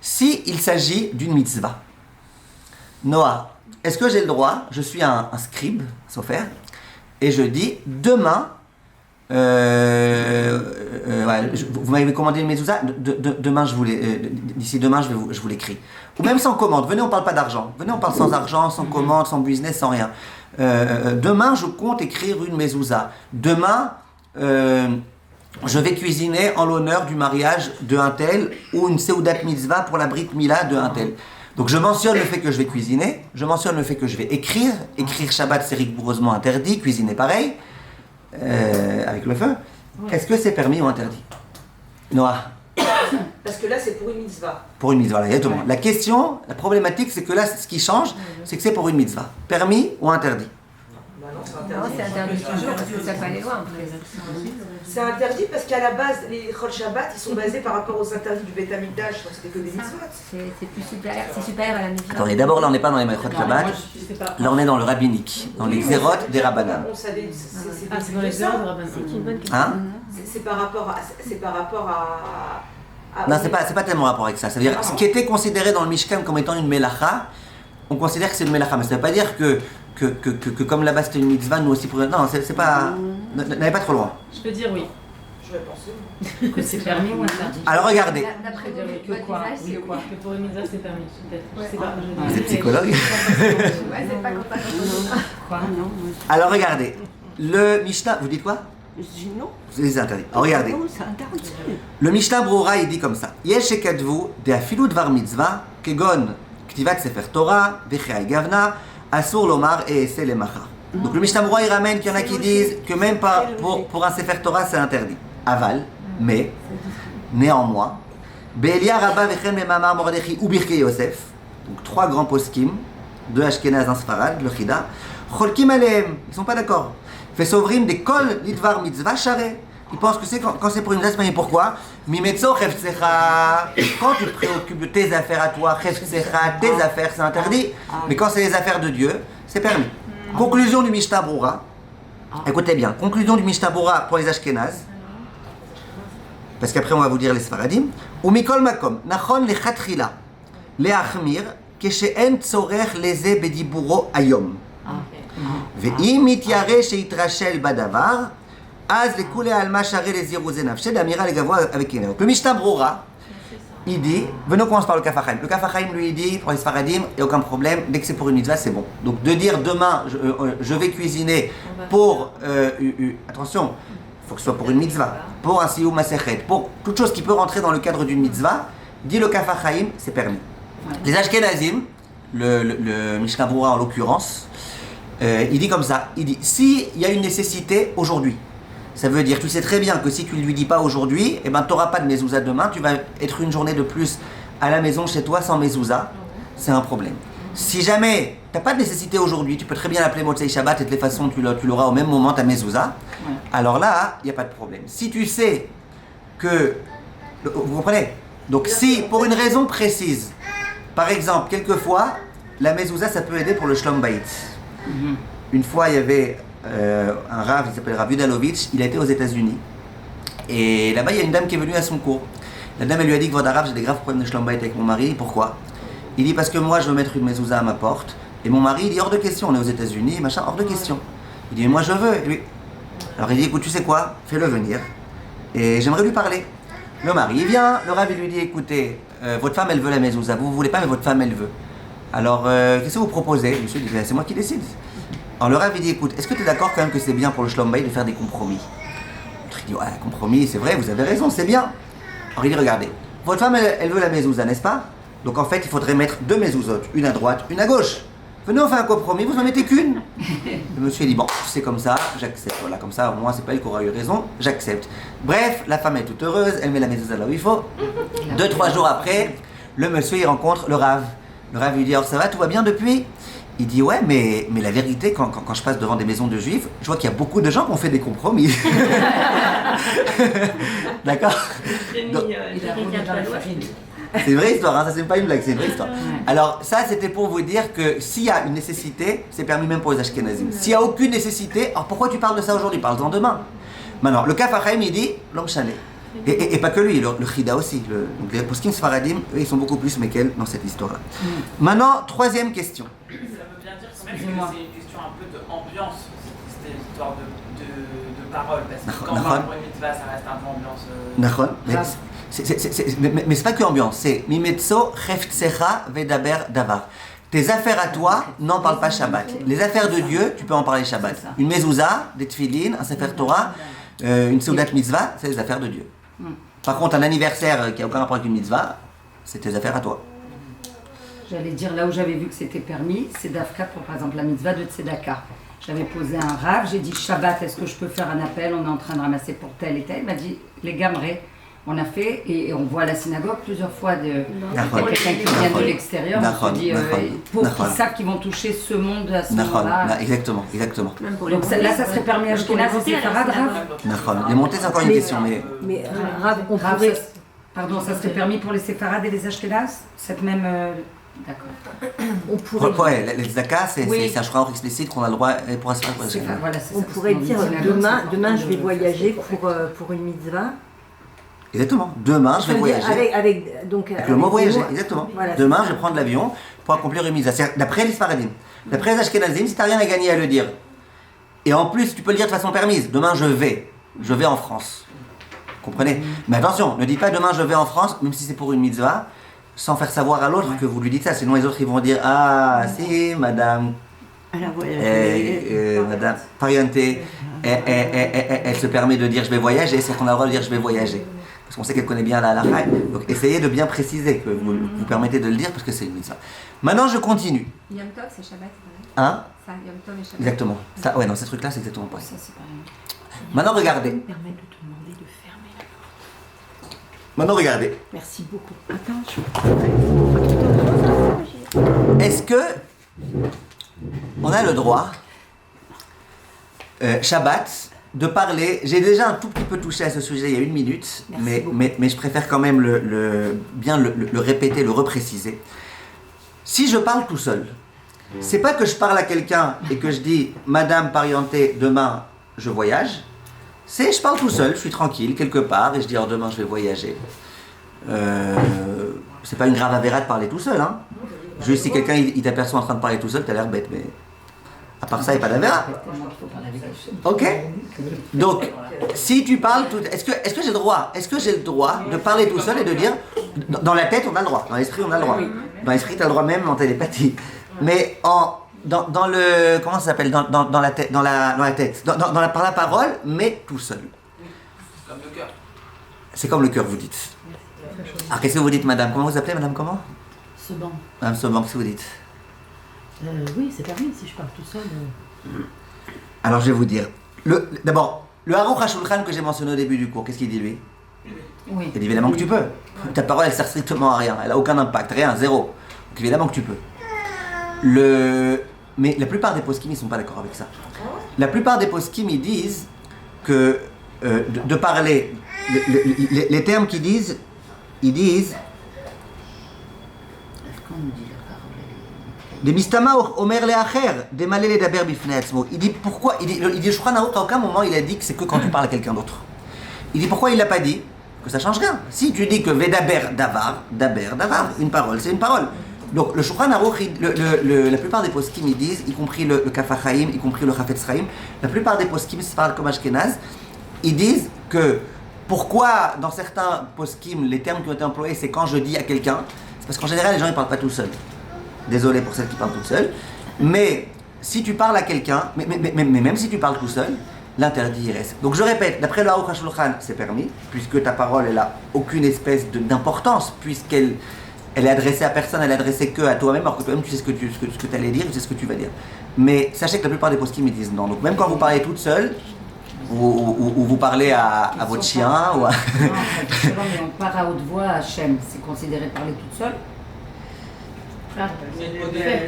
Si il s'agit d'une mitzvah, Noah, est-ce que j'ai le droit, je suis un scribe, sauf faire, et je dis, demain, vous m'avez commandé une mezouza, demain d'ici demain je vous l'écris. Ou même sans commande, venez on parle pas d'argent, venez on parle sans argent, sans commande, sans business, sans rien. Demain je compte écrire une mezouza. Demain je vais cuisiner en l'honneur du mariage de un tel ou une seudat mitzvah pour la brit mila de un tel. Donc je mentionne le fait que je vais cuisiner, je mentionne le fait que je vais écrire Shabbat c'est rigoureusement interdit, cuisiner pareil, avec le feu. Est-ce que c'est permis ou interdit? Noah? Parce que là c'est pour une mitzvah. Pour une mitzvah, là, exactement. La question, la problématique c'est que là ce qui change, c'est que c'est pour une mitzvah. Permis ou interdit? Non, c'est interdit. Parce que ça peut aller loin. C'est interdit parce qu'à la base, les Chol Shabbat, ils sont basés par rapport aux interdits du Beth Amikdash, donc c'était que des mitzvot. C'est plus supérieur, c'est supérieur à la mitzvah. Attendez, d'abord là on n'est pas dans les Chol Shabbat, là on est dans le rabbinique, dans les Xérot des Rabbanan. C'est dans les Xérot des Rabbanan. C'est une bonne question. Hein? C'est par rapport à... Non, c'est pas tellement rapport avec ça. C'est-à-dire, ce qui était considéré dans le Mishkan comme étant une melacha, on considère que c'est une melacha, mais ça ne veut pas dire que comme là-bas c'était une mitzvah, nous aussi pour... Non, c'est pas... N'allez pas trop loin. Je peux dire oui. Je vais penser. Que c'est permis ou interdit. Alors regardez. D'après que quoi? Oui, quoi? Que pour une mitzvah c'est permis, peut-être. Je sais pas. Vous êtes psychologue? Ouais, c'est pas compatible. Quoi? Non. Alors regardez. Le Mishnah... Vous dites quoi? Je dis non. C'est interdit. Alors regardez. Non, c'est interdit. Le Mishnah Brura, il dit comme ça. Yesh ekadvu de afilu dvar mitzvah kegon ktivat sefer Torah vechai gavna asur lomar et ese lemacha. Donc le Mishnah Brura, il ramène qu'il y en a qui disent que même pour un sefer Torah, c'est interdit. Aval, mais, néanmoins, Be'elia Rabba vechen memamar Mordechi ou Birke Yosef, donc trois grands poskim, deux Ashkenaz, un Sfarad, le Chida, cholkim aleem, ils sont pas d'accord. Fait s'ovrim des kol lidvar mitzvah share. Ils pensent que c'est quand c'est pour une mitzvah, mais pourquoi? Mimetzo chefzecha. Quand tu te préoccupes de tes affaires à toi, chefzecha, tes affaires, c'est interdit. Mais quand c'est les affaires de Dieu, c'est permis. Conclusion du Mishnah Brura. Écoutez bien, conclusion du Mishnah Brura pour les Ashkenaz. Parce qu'après on va vous dire les Sfaradim. Ou mikol makom, nachon lechatchila, leachmir, keshe'en tzorech leze bediburo ayom. ואם מתיירא שיתרשל בדבר, אז לכולי עלמא שרי לזירוזי נפשי לאמירה לגבוה avec une. Le Mishnah Brura, il dit, venons commence par le Kaf HaChaim. Le Kaf HaChaim lui dit, pour les Sfaradim, il n'y a aucun problème, dès que c'est pour une mitzvah, c'est bon. Donc de dire demain, je vais cuisiner pour, attention, il faut que ce soit pour une mitzvah, pour un siyum masechet, pour toute chose qui peut rentrer dans le cadre d'une mitzvah, dit le Kaf HaChaim, c'est permis. Les Ashkenazim, le Mishnah Brura en l'occurrence, il dit comme ça, il dit, s'il y a une nécessité aujourd'hui, ça veut dire, tu sais très bien que si tu ne lui dis pas aujourd'hui, eh ben, tu n'auras pas de mezouza demain, tu vas être une journée de plus à la maison chez toi sans mezouza, c'est un problème. Si jamais tu n'as pas de nécessité aujourd'hui, tu peux très bien l'appeler Motzei Shabbat et de toute façon tu l'auras au même moment ta mezouza, alors là, il n'y a pas de problème. Si tu sais que, vous comprenez? Donc si, pour une raison précise, par exemple, quelquefois, la mezouza ça peut aider pour le shlom bayit. Une fois, il y avait un Rav, il s'appelle Rav Yudalovitch, il a été aux États-Unis. Et là-bas, il y a une dame qui est venue à son cours. La dame, elle lui a dit que Rav, j'ai des graves problèmes de shlom bayit avec mon mari. Pourquoi? Il dit parce que moi, je veux mettre une mezouza à ma porte. Et mon mari, il dit hors de question, on est aux États-Unis, machin, hors de question. Il dit mais moi, je veux. Et lui... Alors il dit écoute, tu sais quoi? Fais-le venir. Et j'aimerais lui parler. Le mari, il vient. Le Rav, il lui dit écoutez, votre femme, elle veut la mezouza. Vous voulez pas, mais votre femme, elle veut. Alors, qu'est-ce que vous proposez? Monsieur dit, c'est moi qui décide. Alors le Rav il dit, écoute, est-ce que tu es d'accord quand même que c'est bien pour le Shlom Bayit de faire des compromis? L'autre il dit, ouais, compromis, c'est vrai, vous avez raison, c'est bien. Alors il dit, regardez, votre femme, elle veut la mezouza, n'est-ce pas? Donc en fait, il faudrait mettre deux mezouzotes, une à droite, une à gauche. Venez, on fait un compromis, vous en mettez qu'une. Le monsieur dit, bon, c'est comme ça, j'accepte. Voilà, comme ça, au moins, c'est pas elle qui aura eu raison, j'accepte. Bref, la femme est toute heureuse, elle met la mezouza là où il faut. 2-3 jours après, le monsieur, il rencontre le Rav. Le Rav lui dit, alors ça va, tout va bien depuis? Il dit, ouais, mais la vérité, quand je passe devant des maisons de juifs, je vois qu'il y a beaucoup de gens qui ont fait des compromis. D'accord? C'est une vraie histoire, hein, ça c'est pas une blague, c'est une vraie histoire. Alors ça c'était pour vous dire que s'il y a une nécessité, c'est permis même pour les Ashkenazim. S'il n'y a aucune nécessité, alors pourquoi tu parles de ça aujourd'hui? Parle-en demain. Maintenant, le Kaf HaChaim il dit, l'homme chané. Et pas que lui, le Chida aussi. Donc les poskim Sfaradim, eux, ils sont beaucoup plus Mekel dans cette histoire-là. Maintenant, troisième question. Ça veut bien dire quand même que c'est une question un peu d'ambiance, cette histoire de parole, parce que quand on parle pour une mitzvah, ça reste un peu ambiance. Mais c'est pas que ambiance, c'est Mimetso Cheftsecha Vedaber Davar. Tes affaires à toi n'en parlent pas Shabbat. Les affaires de Dieu, tu peux en parler Shabbat. Une mezouza, des tfilin, un sefer Torah, une seudat mitzvah, c'est les affaires de Dieu. Par contre, un anniversaire qui n'a aucun rapport avec une mitzvah, c'est tes affaires à toi. J'allais dire, là où j'avais vu que c'était permis, c'est d'Afka pour par exemple la mitzvah de Tzedaka. J'avais posé un rave, j'ai dit Shabbat, est-ce que je peux faire un appel? On est en train de ramasser pour tel et tel. Il m'a dit, les gamrés. On a fait, et on voit à la synagogue plusieurs fois quelqu'un qui vient de l'extérieur, on dit, pour qu'ils savent qu'ils vont toucher ce monde à ce moment-là. Exactement. Donc là, ça serait permis à Ashkenaz et Séfarad, Rav? Les montées, c'est encore une question, mais Rav, on pourrait... Pardon, ça serait permis pour les Séfarades et les Ashkenaz? Cette même... D'accord. Ouais, les Zaka, c'est un choix explicite qu'on a le droit pour assurer. On pourrait dire demain je vais voyager pour une mitzvah. Exactement. Demain, je vais voyager. Avec le mot voyager, exactement. Voilà, demain, je vais prendre l'avion pour accomplir une mitzvah. D'après les Sfaradim. D'après les Ashkenazim, si tu n'as rien à gagner à le dire, et en plus, tu peux le dire de façon permise. Demain, je vais en France. Comprenez? Mais attention, ne dites pas demain, je vais en France, même si c'est pour une mitzvah, sans faire savoir à l'autre que vous lui dites ça. Sinon, les autres, ils vont dire, ah, si, madame... Madame Pariente, elle se permet de dire je vais voyager, c'est qu'on a le droit de dire je vais voyager. Parce qu'on sait qu'elle connaît bien la halakha. Donc essayez de bien préciser que vous vous permettez de le dire parce que c'est une mitzvah. Maintenant je continue. Yom Tov c'est Shabbat. Hein? Ça, Yom Tov et Shabbat. Exactement. Ça, ouais, dans ces trucs-là c'est exactement pareil. Maintenant regardez. Permet de te demander de fermer la porte. Maintenant regardez. Merci beaucoup. Attention. Est-ce que on a le droit, Shabbat, de parler, j'ai déjà un tout petit peu touché à ce sujet il y a 1 minute, mais je préfère quand même bien le répéter, le repréciser. Si je parle tout seul, c'est pas que je parle à quelqu'un et que je dis « Madame Parienté, demain je voyage », c'est je parle tout seul, je suis tranquille quelque part et je dis « Alors demain je vais voyager ». C'est pas une grave avéra de parler tout seul, hein. Juste si quelqu'un il t'aperçoit en train de parler tout seul, t'as l'air bête, mais à part ça, il n'y a pas d'avéra. Ok? Donc, si tu parles tout... Est-ce que j'ai le droit de parler tout seul et de dire... Dans la tête, on a le droit. Dans l'esprit, on a le droit. Dans l'esprit, tu as le droit même en télépathie. Mais dans le... Comment ça s'appelle? Dans la tête. Dans par la parole, mais tout seul. Comme le cœur. C'est comme le cœur, vous dites. Alors, qu'est-ce que vous dites, madame? Comment vous appelez, madame? Comment? Seban. Madame Seban, qu'est-ce que vous dites? Oui, c'est permis si je parle tout seul. Alors je vais vous dire. D'abord, le Aruch HaShulchan que j'ai mentionné au début du cours, qu'est-ce qu'il dit lui? Oui. Il dit évidemment que tu peux. Ta parole elle sert strictement à rien, elle n'a aucun impact, rien, zéro. Donc évidemment que tu peux. Mais la plupart des poskim ils sont pas d'accord avec ça. La plupart des poskim ils disent que de parler, les termes qu'ils disent, ils disent. Des mistama omer leacher, des malé les daber bifnei atzmo. Il dit pourquoi, il dit Shulchan Aruch à aucun moment il a dit que c'est que quand tu parles à quelqu'un d'autre. Il dit pourquoi il l'a pas dit? Que ça change rien. Si tu dis que vedaber davar, une parole, c'est une parole. Donc le Shulchan Aruch, la plupart des poskim ils disent, y compris le Kaf HaChaim, y compris le Chafetz Chaim, la plupart des poskim se parlent comme Ashkenaz, ils disent que pourquoi dans certains poskim les termes qui ont été employés c'est quand je dis à quelqu'un, c'est parce qu'en général les gens ils parlent pas tout seuls. Désolé pour celles qui parlent toutes seules, mais si tu parles à quelqu'un, mais même si tu parles tout seul, l'interdit il reste. Donc je répète, d'après le Aruch HaShulchan, c'est permis, puisque ta parole elle a aucune espèce d'importance, puisqu'elle est adressée à personne, elle est adressée que à toi-même, alors que toi-même tu sais ce que tu allais dire, tu sais ce que tu vas dire. Mais sachez que la plupart des poskim ils disent non. Donc même quand vous parlez toute seule, ou vous parlez à votre chien, ou à... Non, mais on part à haute voix à Hachem, c'est considéré parler toute seule.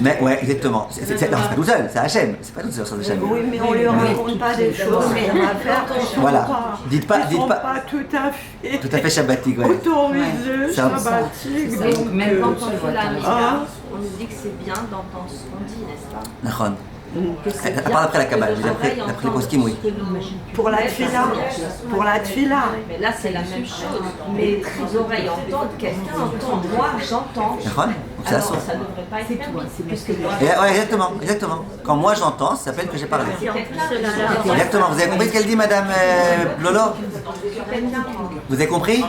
Mais ouais, exactement. C'est pas tout seul, c'est Hachem. C'est pas tout seul, c'est Hachem. Oui, mais on lui raconte pas des choses, mais on va faire voilà. Dites pas tout à fait shabbatique, ouais. autorisé, shabbatique. Donc même quand on fait la on nous dit que c'est bien d'entendre ce qu'on dit, n'est-ce pas? Nachon. Elle parle après la Kabbale, mais d'après les poskim, oui. Pour la tfila. Mais là, c'est la même chose. Mais les oreilles entendent, quelqu'un entend, moi j'entends. D'accord. Donc c'est Alors, assourd. ça devrait pas être permis. Puisque Ouais, exactement. Quand moi j'entends, ça s'appelle que j'ai parlé. Exactement. Vous avez compris ce qu'elle dit, Madame Lolo? Vous avez compris?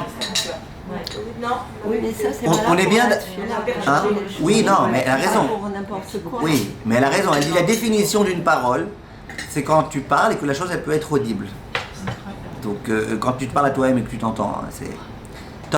Oui, mais ça, c'est On est bien. Hein? Oui, non, mais elle a raison. Pour n'importe quoi. Oui, mais elle a raison. Elle dit la définition d'une parole, c'est quand tu parles et que la chose elle peut être audible. Donc quand tu te parles à toi-même et que tu t'entends, hein, c'est.